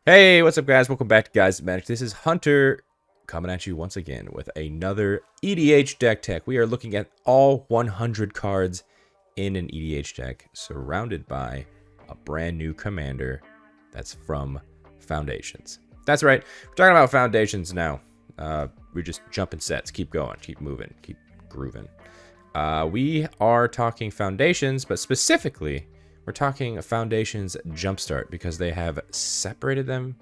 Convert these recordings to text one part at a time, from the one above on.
Hey, what's up, guys? Welcome back to Guys Magic. This is Hunter coming at you once again with another EDH deck tech. We are looking at all 100 cards in an EDH deck, surrounded by a brand new commander that's from Foundations. That's right, we're talking about Foundations now. We're just jumping sets, keep going, keep moving, keep grooving. We are talking Foundations, but specifically, we're talking Foundations Jumpstart because they have separated them.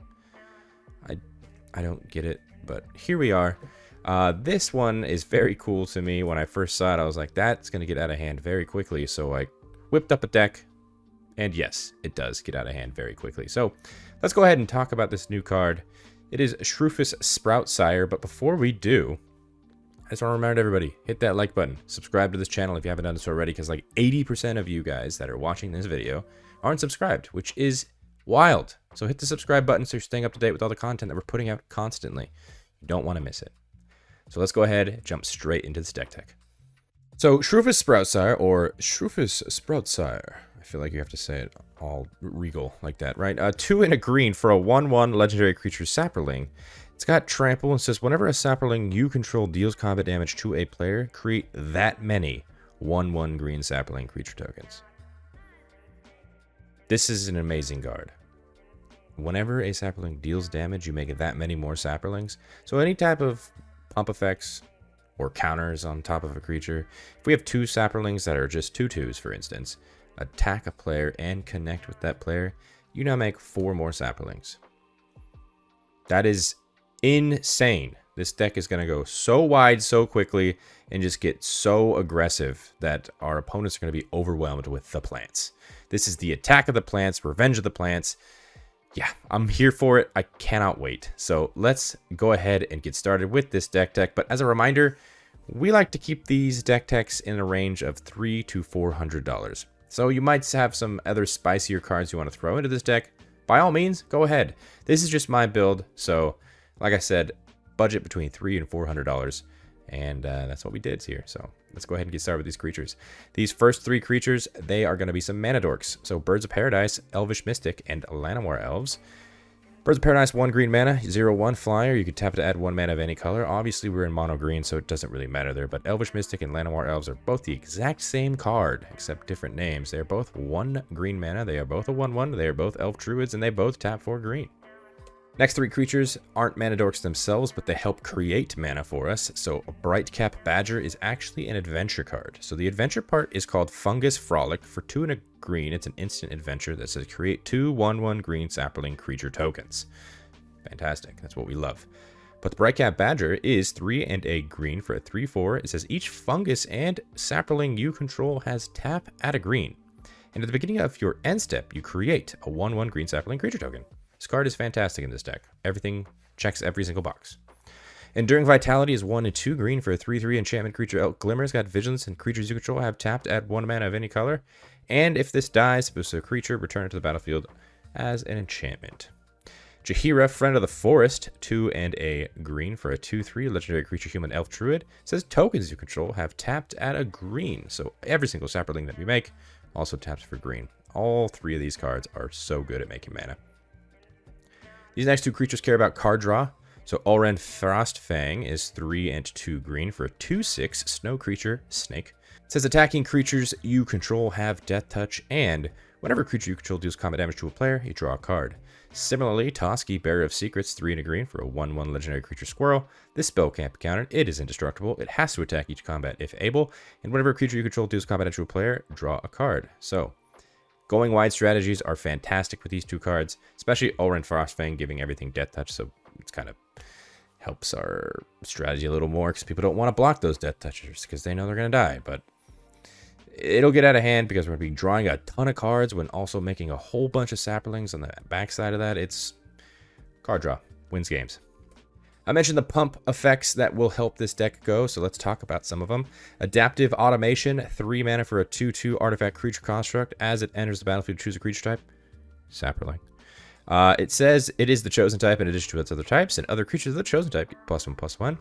I don't get it, but here we are. This one is very cool to me. When I first saw it, I was like, that's going to get out of hand very quickly. So I whipped up a deck, and yes, it does get out of hand very quickly. So let's go ahead and talk about this new card. It is Shroofus Sproutsire, but before we do, I just want to remind everybody, hit that like button, subscribe to this channel if you haven't done so already, because like 80% of you guys that are watching this video aren't subscribed, which is wild. So hit the subscribe button so you're staying up to date with all the content that we're putting out constantly. You don't want to miss it. So let's go ahead and jump straight into this deck tech. So Shroofus Sproutsire, or Shroofus Sproutsire, I feel like you have to say it all regal like that, right? 2 and a green for a 1/1 legendary creature Saproling. It's got trample and says whenever a Saproling you control deals combat damage to a player, create that many 1/1 green Saproling creature tokens. This is an amazing card. Whenever a Saproling deals damage, you make that many more Saprolings. So any type of pump effects or counters on top of a creature. If we have 2 Saprolings that are just 2/2s, for instance, attack a player and connect with that player, you now make 4 more Saprolings. That is insane. This deck is going to go so wide so quickly and just get so aggressive that our opponents are going to be overwhelmed with the plants. This is the attack of the plants, revenge of the plants. Yeah, I'm here for it. I cannot wait. So let's go ahead and get started with this deck tech. But as a reminder, we like to keep these deck techs in a range of $300 to $400. So you might have some other spicier cards you want to throw into this deck. By all means, go ahead. This is just my build. So like I said, budget between $300 and $400. And that's what we did here. So let's go ahead and get started with these creatures. These first 3 creatures, they are going to be some mana dorks. So Birds of Paradise, Elvish Mystic, and Llanowar Elves. Birds of Paradise, 1 green mana, 0/1 flyer. You can tap to add 1 mana of any color. Obviously, we're in mono green, so it doesn't really matter there. But Elvish Mystic and Llanowar Elves are both the exact same card, except different names. They are both 1 green mana. They are both a 1/1. They are both Elf Druids, and they both tap 4 green. Next 3 creatures aren't mana dorks themselves, but they help create mana for us. So Brightcap Badger is actually an adventure card. So the adventure part is called Fungus Frolic. For 2 and a green, it's an instant adventure that says create 2 1/1 green Saproling creature tokens. Fantastic. That's what we love. But the Brightcap Badger is 3 and a green for a 3/4. It says each fungus and Saproling you control has tap at a green. And at the beginning of your end step, you create a 1/1 green Saproling creature token. This card is fantastic in this deck. Everything checks every single box. Enduring Vitality is 1 and 2 green for a 3/3 enchantment creature. Elk Glimmer has got vigilance, and creatures you control have tapped at 1 mana of any color. And if this dies, if it's a creature, return it to the battlefield as an enchantment. Jaheira, Friend of the Forest, 2 and a green for a 2/3 legendary creature human elf druid. Says tokens you control have tapped at a green. So every single Saproling that we make also taps for green. All 3 of these cards are so good at making mana. These next 2 creatures care about card draw. So Olren Frostfang is 3 and 2 green for a 2/6 snow creature snake. It says attacking creatures you control have death touch, and whenever a creature you control deals combat damage to a player, you draw a card. Similarly, Toski, Bearer of Secrets, 3 and a green for a 1/1 legendary creature squirrel. This spell can't be countered. It is indestructible. It has to attack each combat if able, and whenever a creature you control deals combat damage to a player, draw a card. So going wide strategies are fantastic with these 2 cards, especially Olren Frostfang giving everything death touch, so it's kind of helps our strategy a little more because people don't want to block those death touchers because they know they're going to die. But it'll get out of hand because we're going to be drawing a ton of cards when also making a whole bunch of Saprolings on the backside of that. It's card draw. Wins games. I mentioned the pump effects that will help this deck go, so let's talk about some of them. Adaptive Automation, 3 mana for a 2/2 artifact creature construct. As it enters the battlefield, choose a creature type. Saproling. It says it is the chosen type in addition to its other types, and other creatures of the chosen type get +1/+1.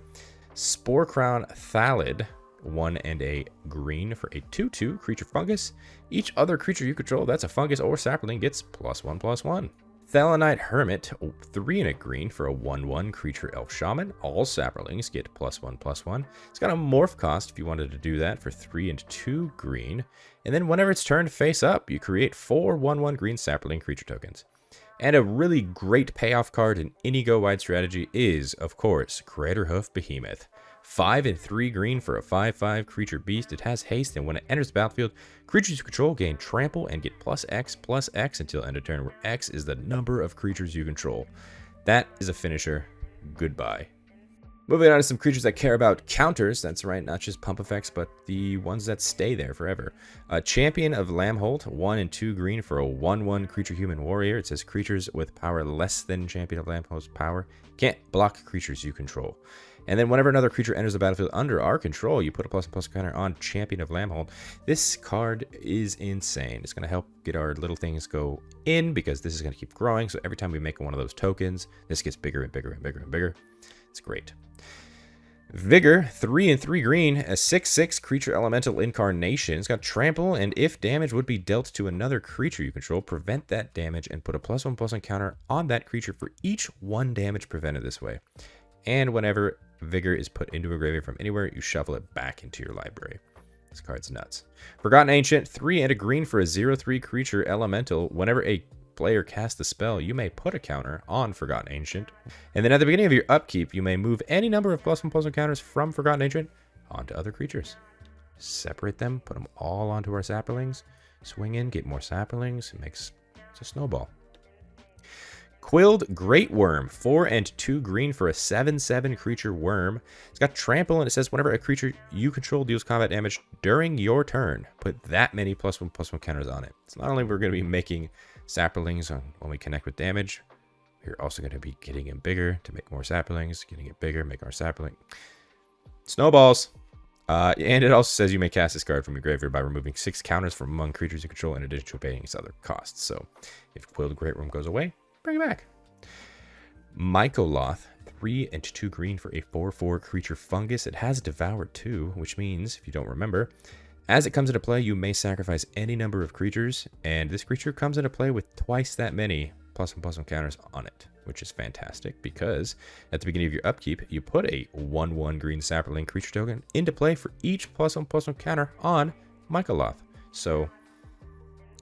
Spore Crown Thallid, 1 and a green for a 2/2 creature fungus. Each other creature you control that's a fungus or sapling gets +1/+1. Thalanite Hermit, 3 and a green for a 1/1 creature elf shaman. All saplings get +1/+1. It's got a morph cost if you wanted to do that for 3 and 2 green. And then whenever it's turned face up, you create 4 1/1 green sapling creature tokens. And a really great payoff card in any go-wide strategy is, of course, Craterhoof Behemoth. 5 and 3 green for a 5/5 creature beast. It has haste, and when it enters the battlefield, creatures you control gain trample and get +X/+X until end of turn, where X is the number of creatures you control. That is a finisher. Goodbye. Moving on to some creatures that care about counters. That's right, not just pump effects, but the ones that stay there forever. Champion of Lamholt, 1 and 2 green for a 1/1 creature human warrior. It says creatures with power less than Champion of Lamholt's power can't block creatures you control. And then whenever another creature enters the battlefield under our control, you put a +++ counter on Champion of Lamholt. This card is insane. It's going to help get our little things go in, because this is going to keep growing. So every time we make one of those tokens, this gets bigger and bigger and bigger and bigger. It's great. Vigor, 3 and 3 green, a 6/6 creature elemental incarnation. It's got trample, and if damage would be dealt to another creature you control, prevent that damage and put a +1/+1 counter on that creature for each 1 damage prevented this way. And whenever Vigor is put into a graveyard from anywhere, you shuffle it back into your library. This card's nuts. Forgotten Ancient, 3 and a green for a 0/3 creature elemental. Whenever a player casts a spell, you may put a counter on Forgotten Ancient. And then at the beginning of your upkeep, you may move any number of +1/+1 counters from Forgotten Ancient onto other creatures. Separate them, put them all onto our saplings, swing in, get more saplings. It's a snowball. Quilled Great Worm, 4 and 2 green for a 7/7 creature worm. It's got trample, and it says whenever a creature you control deals combat damage during your turn, put that many +1/+1 counters on it. So not only we're going to be making saplings when we connect with damage, we're also going to be getting it bigger to make more saplings, getting it bigger, make our sapling. Snowballs. And it also says you may cast this card from your graveyard by removing 6 counters from among creatures you control in addition to paying its other costs. So if Quilled Great Worm goes away, bring it back. Mycoloth, 3 and 2 green for a 4/4 creature fungus. It has Devoured 2, which means, if you don't remember, as it comes into play, you may sacrifice any number of creatures, and this creature comes into play with twice that many +1/+1 counters on it, which is fantastic, because at the beginning of your upkeep, you put a 1/1 green sapling creature token into play for each +1/+1 counter on Mycoloth. So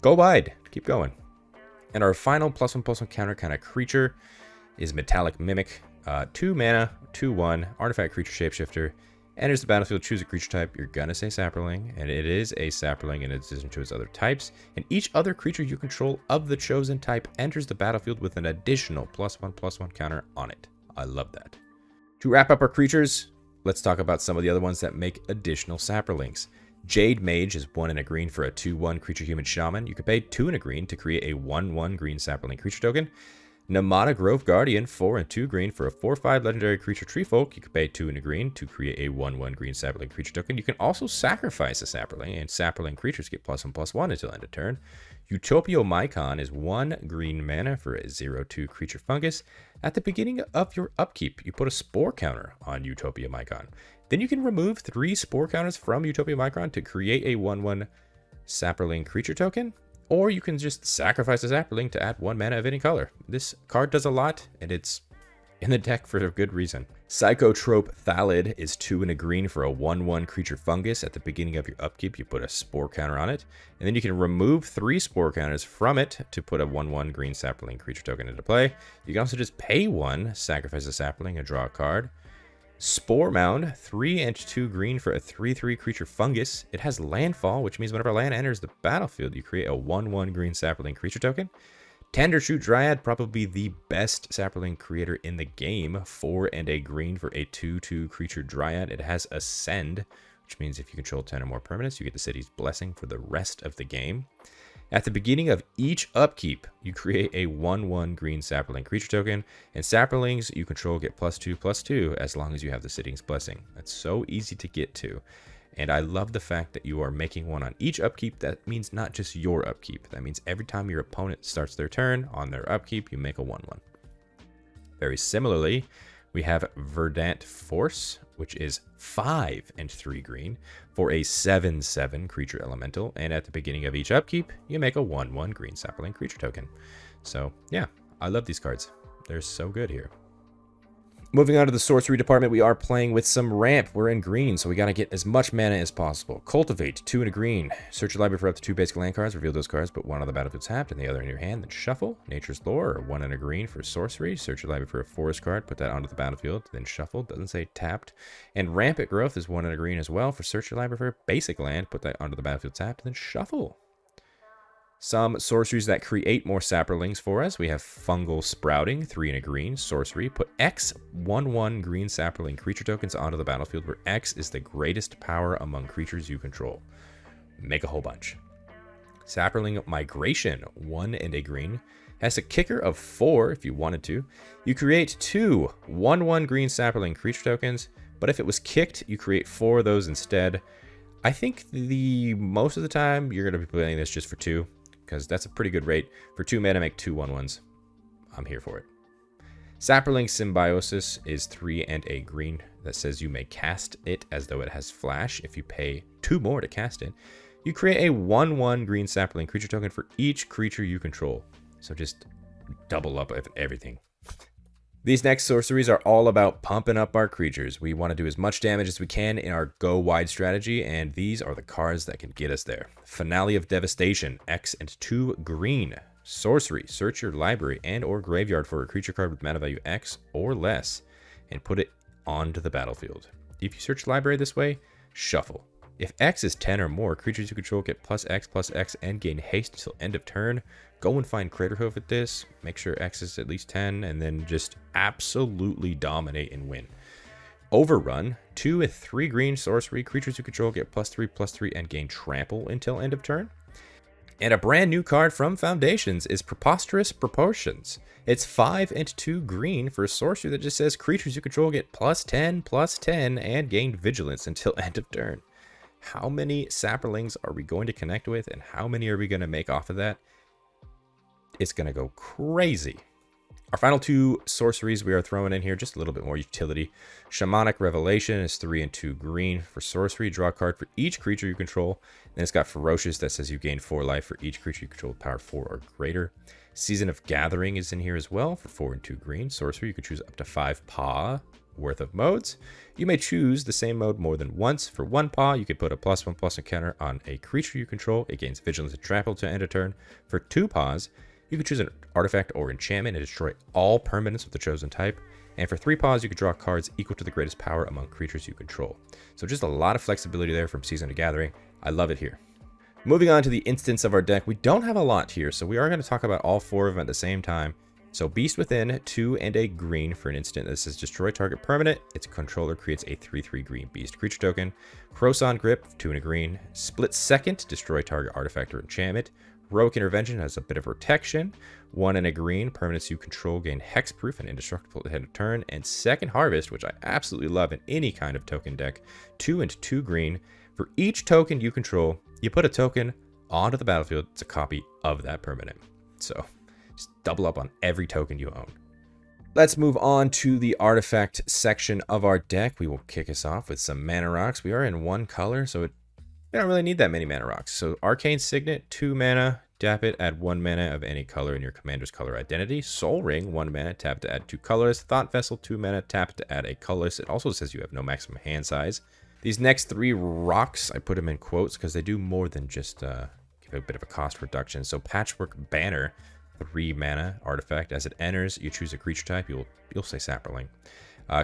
go wide, keep going. And our final +1/+1 counter kind of creature is Metallic Mimic. 2 mana, 2/1, artifact creature shapeshifter. Enters the battlefield, choose a creature type. You're going to say sapling, and it is a sapling in addition to its other types. And each other creature you control of the chosen type enters the battlefield with an additional +1/+1 counter on it. I love that. To wrap up our creatures, let's talk about some of the other ones that make additional saplings. Jade Mage is 1 and a green for a 2/1 creature human shaman. You can pay 2 and a green to create a 1/1 green sapling creature token. Namada Grove Guardian, 4 and 2 green for a 4/5 legendary creature treefolk. You can pay 2 and a green to create a 1/1 green sapling creature token. You can also sacrifice a sapling, and sapling creatures get +1/+1 until end of turn. Utopia Mycon is 1 green mana for a 0/2 creature fungus. At the beginning of your upkeep, you put a spore counter on Utopia Mycon. Then you can remove 3 spore counters from Utopia Mycon to create a 1/1 sapling creature token. Or you can just sacrifice a sapling to add 1 mana of any color. This card does a lot, and it's in the deck for a good reason. Psychotrope Thallid is 2 and a green for a 1/1 creature fungus. At the beginning of your upkeep, you put a spore counter on it. And then you can remove 3 spore counters from it to put a 1/1 green sapling creature token into play. You can also just pay 1, sacrifice a sapling, and draw a card. Spore Mound, 3 and 2 green for a 3/3 creature fungus. It has landfall, which means whenever land enters the battlefield, you create a 1/1 green sapling creature token. Tendershoot Dryad, probably the best sapling creator in the game. 4 and a green for a 2/2 creature Dryad. It has Ascend, which means if you control 10 or more permanents, you get the city's blessing for the rest of the game. At the beginning of each upkeep, you create a 1/1 green sapling creature token, and saplings you control get +2/+2 as long as you have the city's blessing. That's so easy to get to, and I love the fact that you are making one on each upkeep. That means not just your upkeep. That means every time your opponent starts their turn on their upkeep, you make a 1/1. Very similarly, we have Verdant Force, which is 5 and 3 green for a 7/7 creature elemental. And at the beginning of each upkeep, you make a 1/1 green sapling creature token. So yeah, I love these cards. They're so good here. Moving on to the sorcery department, we are playing with some ramp. We're in green, so we got to get as much mana as possible. Cultivate, 2 in a green. Search your library for up to 2 basic land cards. Reveal those cards, put one on the battlefield tapped and the other in your hand. Then shuffle. Nature's Lore, 1 in a green for sorcery. Search your library for a forest card. Put that onto the battlefield. Then shuffle. Doesn't say tapped. And rampant growth is 1 in a green as well. For search your library for a basic land. Put that onto the battlefield tapped. Then shuffle. Some sorceries that create more saplings for us. We have Fungal Sprouting, 3 in a green, sorcery. Put X 1/1 green sapling creature tokens onto the battlefield where X is the greatest power among creatures you control. Make a whole bunch. Sapling Migration, 1 and a green. Has a kicker of 4 if you wanted to. You create 2 1/1 green sapling creature tokens, but if it was kicked, you create 4 of those instead. I think most of the time you're going to be playing this just for 2. Because that's a pretty good rate. For 2 mana, make 2 1/1s. I'm here for it. Sapling Symbiosis is 3 and a green. That says you may cast it as though it has flash. If you pay 2 more to cast it, you create a 1/1 green sapling creature token for each creature you control. So just double up everything. These next sorceries are all about pumping up our creatures. We want to do as much damage as we can in our go wide strategy, and these are the cards that can get us there. Finale of Devastation, X and 2 green. Sorcery, search your library and or graveyard for a creature card with mana value X or less, and put it onto the battlefield. If you search library this way, shuffle. If X is 10 or more, creatures you control get +X/+X and gain haste until end of turn. Go and find Craterhoof with this. Make sure X is at least 10, and then just absolutely dominate and win. Overrun, 2 with 3 green sorcery. Creatures you control get +3/+3 and gain trample until end of turn. And a brand new card from Foundations is Preposterous Proportions. It's 5 and 2 green for a sorcery that just says creatures you control get +10/+10 and gain vigilance until end of turn. How many saplings are we going to connect with, and how many are we going to make off of that? It's going to go crazy. Our final 2 sorceries we are throwing in here, just a little bit more utility. Shamanic Revelation is 3 and 2 green for sorcery. Draw a card for each creature you control. Then it's got Ferocious that says you gain 4 life for each creature you control with power 4 or greater. Season of Gathering is in here as well for 4 and 2 green. Sorcery, you can choose up to 5 paw worth of modes. You may choose the same mode more than once. For 1 paw, you can put a +1/+1 counter on a creature you control. It gains vigilance and trample to end of turn. For 2 paws, you can choose an artifact or enchantment and destroy all permanents of the chosen type. And for 3 paws, you can draw cards equal to the greatest power among creatures you control. So just a lot of flexibility there from Season of Gathering. I love it here. Moving on to the instance of our deck, we don't have a lot here, so we are going to talk about all 4 of them at the same time. So Beast Within, 2 and a green for an instant that says destroy target permanent. Its controller creates a 3/3 green beast creature token. Croson Grip, 2 and a green. Split Second, destroy target artifact or enchantment. Heroic Intervention has a bit of protection. 1 and a green, permanents you control gain hexproof and indestructible at the end of turn. And Second Harvest, which I absolutely love in any kind of token deck. 2 and 2 green. For each token you control, you put a token onto the battlefield. It's a copy of that permanent. So just double up on every token you own. Let's move on to the artifact section of our deck. We will kick us off with some mana rocks. We are in 1 color, so we don't really need that many mana rocks. So Arcane Signet, 2 mana, tap it, add 1 mana of any color in your commander's color identity. Soul Ring, 1 mana, tap to add 2 colors. Thought Vessel, 2 mana, tap to add a colorless. It also says you have no maximum hand size. These next 3 rocks, I put them in quotes because they do more than just give a bit of a cost reduction. So Patchwork Banner, 3 mana artifact. As it enters, you choose a creature type. You'll say sapling.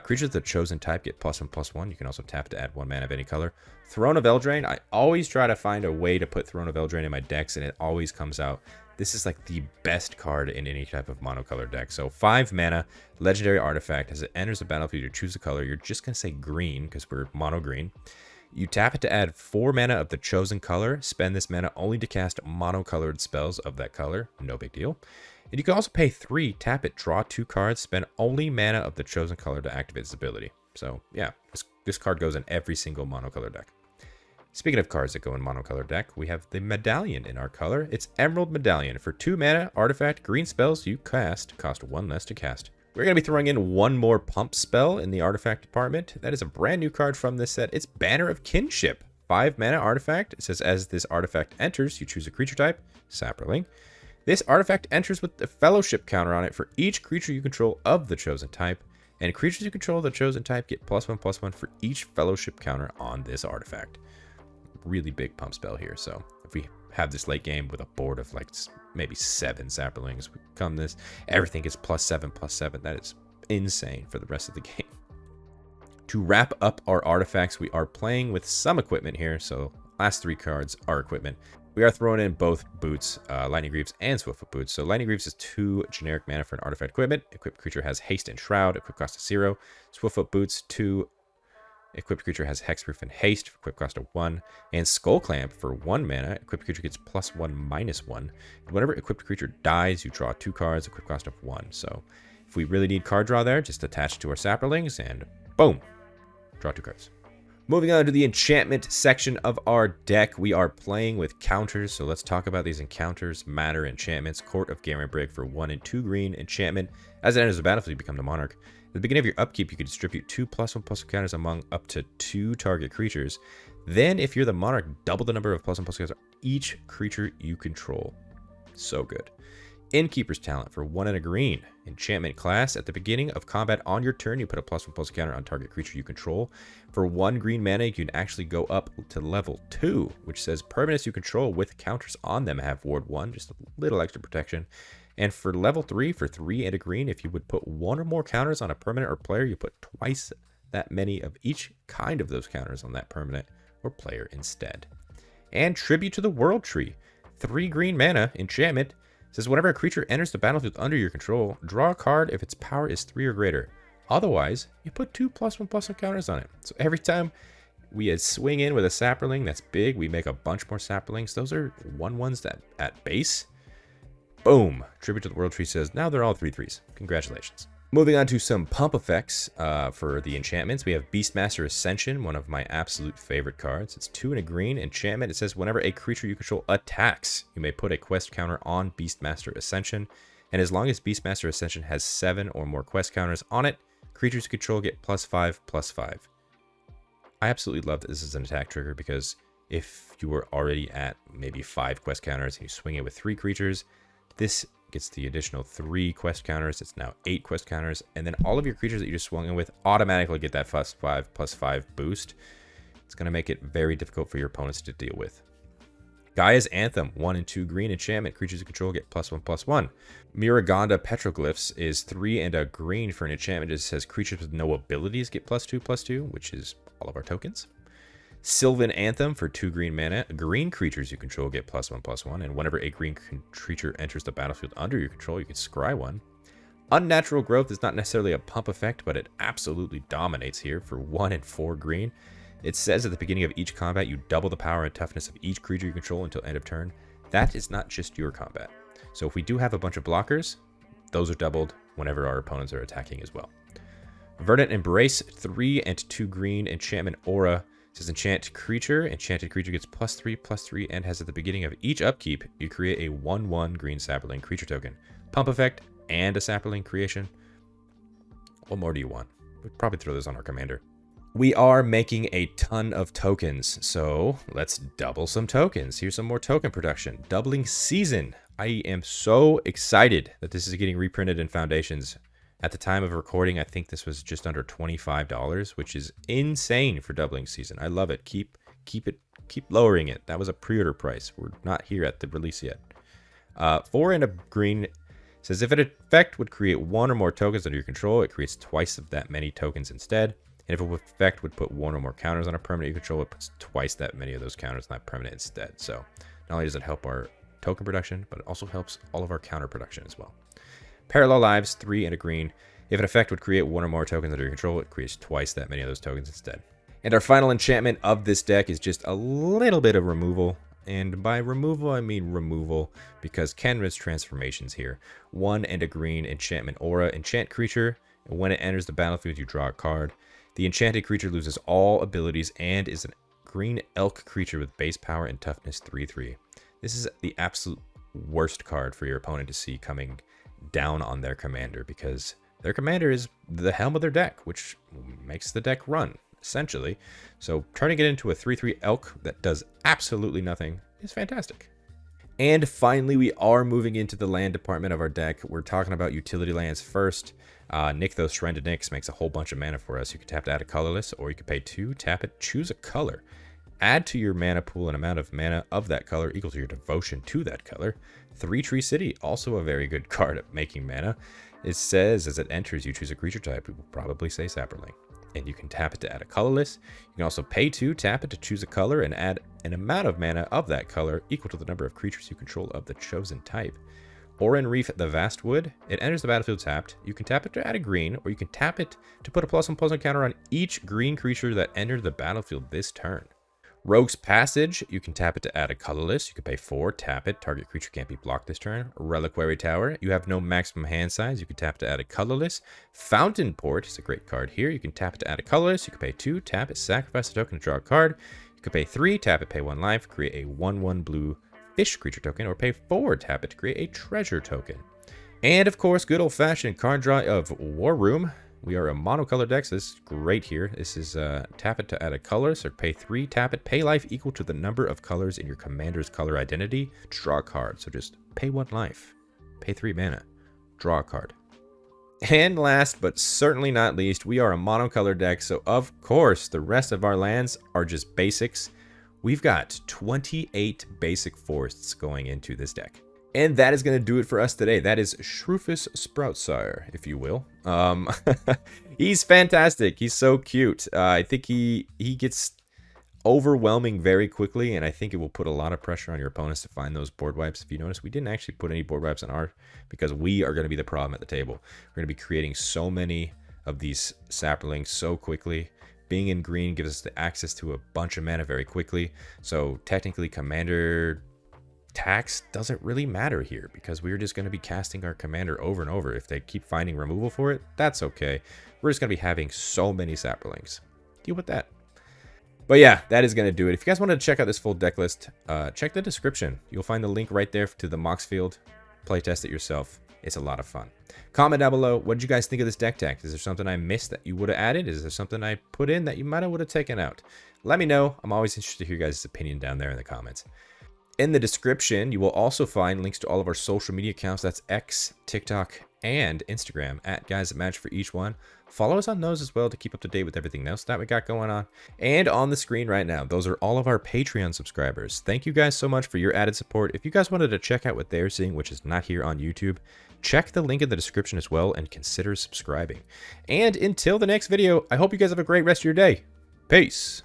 Creatures of the chosen type get +1/+1. You can also tap to add 1 mana of any color. Throne of Eldraine. I always try to find a way to put Throne of Eldraine in my decks, and it always comes out. This is like the best card in any type of monocolor deck. So 5 mana, legendary artifact. As it enters the battlefield, you choose a color. You're just going to say green because we're mono green. You tap it to add 4 mana of the chosen color. Spend this mana only to cast monocolored spells of that color. No big deal. And you can also pay 3, tap it, draw 2 cards, spend only mana of the chosen color to activate its ability. So yeah, this card goes in every single monocolor deck. Speaking of cards that go in monocolor deck, we have the Medallion in our color. It's Emerald Medallion. For 2 mana, artifact, green spells you cast cost 1 less to cast. We're going to be throwing in 1 more pump spell in the artifact department. That is a brand new card from this set. It's Banner of Kinship. 5 mana artifact. It says as this artifact enters, you choose a creature type, sapling. This artifact enters with the fellowship counter on it for each creature you control of the chosen type, and creatures you control of the chosen type get +1/+1 for each fellowship counter on this artifact. Really big pump spell here. So if we have this late game with a board of like maybe 7 saplings, we come this, everything is +7/+7. That is insane for the rest of the game. To wrap up our artifacts, we are playing with some equipment here. So last 3 cards are equipment. We are throwing in both boots, Lightning Greaves and Swiftfoot Boots. So Lightning Greaves is 2 generic mana for an artifact equipment. Equipped creature has Haste and Shroud. Equipped cost of 0. Swiftfoot Boots 2. Equipped creature has Hexproof and Haste. Equipped cost of 1. And Skull Clamp for 1 mana. Equipped creature gets +1/-1. And whenever equipped creature dies, you draw 2 cards. Equipped cost of 1. So if we really need card draw there, just attach to our Saplings and boom, draw 2 cards. Moving on to the enchantment section of our deck, we are playing with counters. So let's talk about these encounters. Matter enchantments. Court of Garenbrig for 1 and 2 green enchantment. As it enters the battlefield, you become the monarch. At the beginning of your upkeep, you can distribute 2 +1/+1 counters among up to 2 target creatures. Then, if you're the monarch, double the number of +1/+1 counters on each creature you control. So good. Innkeeper's Talent for 1 and a green. Enchantment class. At the beginning of combat on your turn, you put a +1/+1 counter on target creature you control. For 1 green mana, you can actually go up to level 2, which says permanents you control with counters on them have ward 1, just a little extra protection. And for level 3, for 3 and a green, if you would put 1 or more counters on a permanent or player, you put twice that many of each kind of those counters on that permanent or player instead. And Tribute to the World Tree. 3 green mana, enchantment. Says whenever a creature enters the battlefield under your control, draw a card if its power is 3 or greater. Otherwise, you put 2 +1/+1 counters on it. So every time we swing in with a sapling that's big, we make a bunch more saplings. Those are 1/1s that at base. Boom. Tribute to the World Tree says now they're all 3/3s. Congratulations. Moving on to some pump effects for the enchantments. We have Beastmaster Ascension, one of my absolute favorite cards. It's 2 and a green enchantment. It says whenever a creature you control attacks, you may put a quest counter on Beastmaster Ascension. And as long as Beastmaster Ascension has 7 or more quest counters on it, creatures you control get +5/+5. I absolutely love that this is an attack trigger because if you were already at maybe 5 quest counters and you swing it with 3 creatures, this gets the additional 3 quest counters. It's now 8 quest counters. And then all of your creatures that you just swung in with automatically get that +5/+5 boost. It's going to make it very difficult for your opponents to deal with. Gaia's Anthem, 1 and 2 green enchantment. Creatures you control get +1/+1. Miragonda Petroglyphs is 3 and a green for an enchantment. It says creatures with no abilities get +2/+2, which is all of our tokens. Sylvan Anthem for 2 green mana. Green creatures you control get +1/+1, and whenever a green creature enters the battlefield under your control, you can scry 1. Unnatural Growth is not necessarily a pump effect, but it absolutely dominates here for 1 and 4 green. It says at the beginning of each combat, you double the power and toughness of each creature you control until end of turn. That is not just your combat. So if we do have a bunch of blockers, those are doubled whenever our opponents are attacking as well. Verdant Embrace, 3 and 2 green enchantment aura. It says enchanted creature gets +3/+3 and has at the beginning of each upkeep, you create a 1/1 green sapling creature token. Pump effect and a sapling creation. What more do you want? We'd probably throw this on our commander. We are making a ton of tokens, so let's double some tokens. Here's some more token production. Doubling Season. I am so excited that this is getting reprinted in Foundations. At the time of recording, I think this was just under $25, which is insane for Doubling Season. I love it. Keep lowering it. That was a pre-order price. We're not here at the release yet. 4 and a green says if an effect would create 1 or more tokens under your control, it creates twice of that many tokens instead. And if an effect would put 1 or more counters on a permanent you control, it puts twice that many of those counters on that permanent instead. So not only does it help our token production, but it also helps all of our counter production as well. Parallel Lives, 3 and a green. If an effect would create 1 or more tokens under your control, it creates twice that many of those tokens instead. And our final enchantment of this deck is just a little bit of removal. And by removal, I mean removal because Kenra's transformations here. 1 and a green enchantment aura. Enchant creature. And when it enters the battlefield, you draw a card. The enchanted creature loses all abilities and is a green elk creature with base power and toughness 3/3. This is the absolute worst card for your opponent to see coming down on their commander because their commander is the helm of their deck, which makes the deck run, essentially. So turning it into a 3/3 elk that does absolutely nothing is fantastic. And finally, we are moving into the land department of our deck. We're talking about utility lands first. Nykthos Shrine to Nyx makes a whole bunch of mana for us. You can tap to add a colorless, or you can pay 2, tap it, choose a color. Add to your mana pool an amount of mana of that color equal to your devotion to that color. 3 Tree City, also a very good card at making mana. It says as it enters, you choose a creature type. We will probably say Saproling. And you can tap it to add a colorless. You can also pay 2, tap it to choose a color, and add an amount of mana of that color equal to the number of creatures you control of the chosen type. Oran Reef the Vastwood. It enters the battlefield tapped. You can tap it to add a green, or you can tap it to put a +1/+1 counter on each green creature that entered the battlefield this turn. Rogue's Passage, you can tap it to add a colorless. You can pay 4, tap it. Target creature can't be blocked this turn. Reliquary Tower, you have no maximum hand size. You can tap to add a colorless. Fountain Port is a great card here. You can tap it to add a colorless. You can pay 2, tap it, sacrifice a token to draw a card. You can pay 3, tap it, pay 1 life, create a 1/1 blue fish creature token, or pay 4, tap it to create a treasure token. And of course, good old-fashioned card draw of War Room. We are a monocolor deck, so this is great here. This is tap it to add a color, so pay 3, tap it, pay life equal to the number of colors in your commander's color identity to draw a card. So just pay 1 life, pay 3 mana, draw a card. And last but certainly not least, we are a monocolor deck, so of course the rest of our lands are just basics. We've got 28 basic forests going into this deck. And that is going to do it for us today. That is Shroofus Sproutsire, if you will. He's fantastic. He's so cute. I think he gets overwhelming very quickly, and I think it will put a lot of pressure on your opponents to find those board wipes. If you notice, we didn't actually put any board wipes on our, because we are going to be the problem at the table. We're going to be creating so many of these saplings so quickly. Being in green gives us the access to a bunch of mana very quickly. So technically, commander tax doesn't really matter here, because we're just going to be casting our commander over and over. If they keep finding removal for it, that's okay. We're just going to be having so many saplings. Deal with that. But yeah, that is going to do it. If you guys wanted to check out this full deck list, check the description. You'll find the link right there to the Mox Field. Playtest it yourself. It's a lot of fun. Comment down below, what did you guys think of this deck tech? Is there something I missed that you would have added? Is there something I put in that you might have would have taken out? Let me know. I'm always interested to hear your guys' opinion down there in the comments. In the description, you will also find links to all of our social media accounts. That's X, TikTok, and Instagram at Guys That Match for each one. Follow us on those as well to keep up to date with everything else that we got going on. And on the screen right now, those are all of our Patreon subscribers. Thank you guys so much for your added support. If you guys wanted to check out what they're seeing, which is not here on YouTube, check the link in the description as well and consider subscribing. And until the next video, I hope you guys have a great rest of your day. Peace.